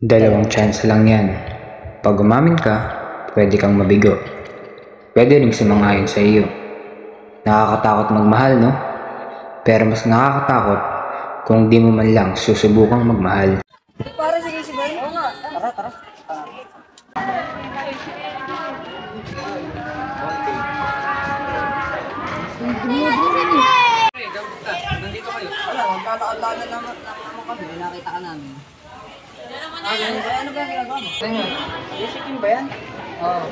Dalawang chance lang yan. Pag umamin ka, pwede kang mabigo. Pwede ring sumangayon sa iyo. Nakakatakot magmahal, no? Pero mas nakakatakot kung di mo man lang susubukang magmahal. Para sige si Boy? Oo nga. Tara. Nandito kayo. Wala, magkakaala na naman kami. Nakita ka namin. Ano ba yung ginagawa mo? Basic ba yan? Oo.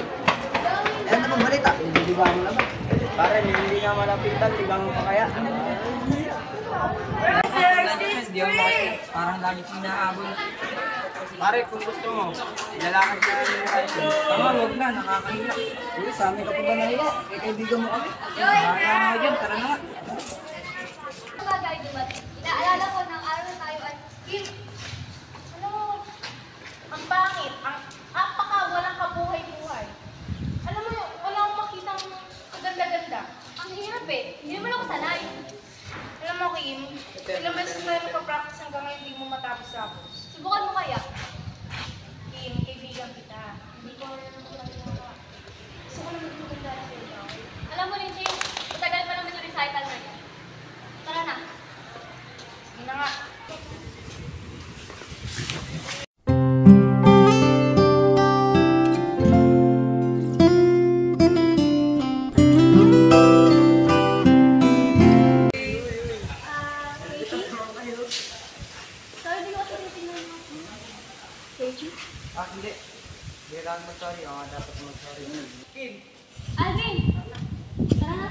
Ano bang balita? Liligaw mo naman. Pare, hindi nga malapitan. Ligaw mo pa kaya? Di ako makikita. Parang lagi sinaabol. Pare, kung gusto mo, lalakad ka rin mo kayo. Tama, huwag na. Nakakahiya. Uy, sa amin ka pa ba nahiya? Eh, kaibigan mo kami. Nakakahiya nga dyan. Tara na nga. Inaalala ko ng araw na tayo at ano, ang pangit, ang walang kabuhay-buhay. Alam mo, wala akong makitang kaganda-ganda. Ang hirap eh. Hindi naman ako sanay. Alam mo, Kim, ilang beses tayo magpa-practice hanggang ngayon hindi mo matapos-tapos. Subukan mo kaya. Kim, kaibigan kita. Hindi ko rin naman ginagawa. Gusto ko naman maganda na sa'yo. Alam mo, Lindsay, matagal pa naman yung recital na yan. Tara na. Sige na nga. Sorry, di ko kasi titignan mo. Casey? Hindi. Hindi lang mag-sorry. Dapat mag-sorry. Kim! Alvin! Tara na.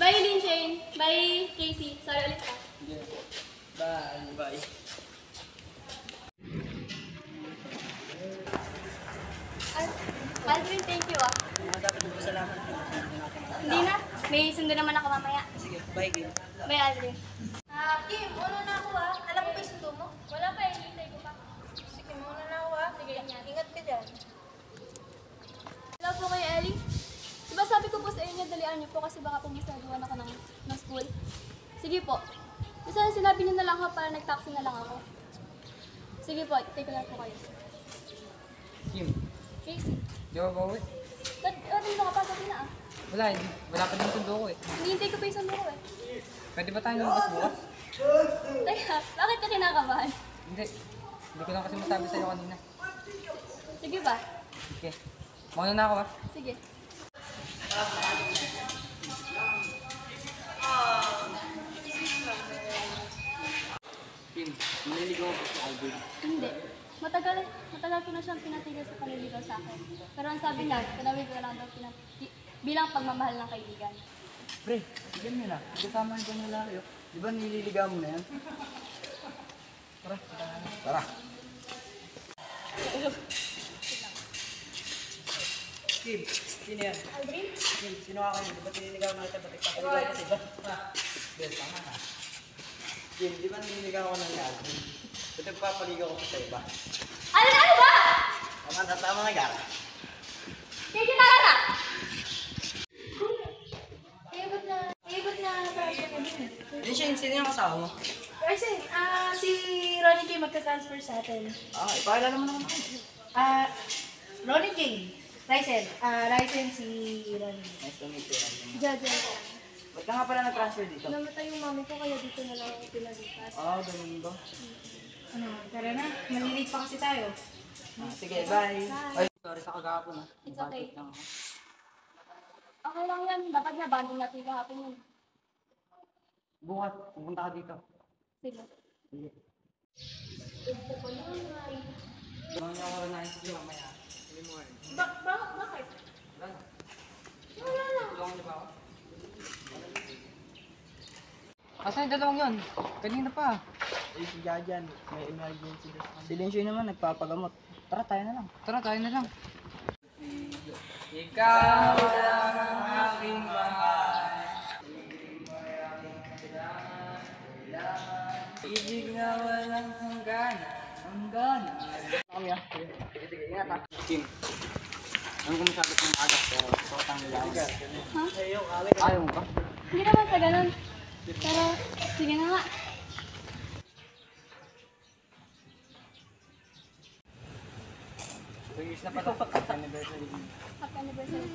Bye, Lindsay. Bye, Casey. Sorry ulit ka. Bye. Alvin, thank you ah. Dapat magpasalamat. Hindi na. May sundo naman ako mamaya. Sige, bye, Kim. Bye, Alvin. Kim, una na ako ah. Alam mo ba yung sundo mo? Wala pa, hinihintay ko pa. Sige, muna na ako ah. Sige, ingat ka dyan. Hello po kay Ellie. Diba sabi ko po sa inyo, dalian niyo po kasi baka pumisaduan ako ng school. Sige po. Basta sinabi niyo na lang ako para nag-taxi na lang ako. Sige po, take ko lang po kayo. Kim, Casey, di ba ba uwi? ba't dito ka pa? Sabi na ah. Wala pa din sundo ko eh. Hinihintay ko pa yung sundo ko eh. Pwede ba tayo lumabas bukas? Teka, bakit ka kinakabahan? Hindi ko lang kasi masabi sa'yo kanina. Sige ba? Okay. Mauna na ako ba? Sige. Kim, naliligaw ko sa Alvin. Hindi. Matagal ko na siyang pinatigil sa panliligaw sa akin. Pero ang sabi niya, tinawid ko na lang daw bilang pagmamahal ng kaibigan. Pre, sige mo na. Kasama nito ng lalaki. Di ba nililigaw mo na yan? Tara. Kim, sino yan? Aldrin? Kim, sino ka kayo? Di ba nililigaw natin? Ba't ipapaligaw kasi ba? Bel, tama na. Kim, di ba nililigaw ko ng Alvin? Ba't nagpapaligaw ko sa iba? Ano ba? Tama na gara. Sige, tara na! Iibot na para siya na din. Shane, sino yung kasama mo? Ryzen, si Ronnie J magka-transfer sa atin. Ipakilala mo naman ako. Ronnie J. Ryzen si Ronnie. Nice to meet you. Jaja. Ba't ka nga pala nag-transfer dito? Namatay yung mami ko kaya dito na lang ako pinalipas. Ganun ba? Tara na. Malilate pa kasi tayo. Sige, bye. Ay, sorry sa kagahapon. It's okay. Okay lang yan. Dapat na banding natin kahapon yun. Bukas, pupunta ka dito. Sige. Sige. Mga niya ako rin na sige mamaya. Sige mo rin. Bakit? Wala lang. Tulungan niyo ba ako? Asan yung dalawang yun? Kanina pa. Si Jajan, may emergency. Si Lindsay naman nagpapagamot. Tara, tayo na lang. Ikaw lang ang aking mahal. Ibig na walang hangganan. Kami ah. Sige, ingat ha. Kim, ang kumasagot ng agad pero sotang nila. Ha? Ayaw mo ba? Hindi naman sa ganun. Pero, sige na nga. 2 years na pala. Happy anniversary. Happy anniversary.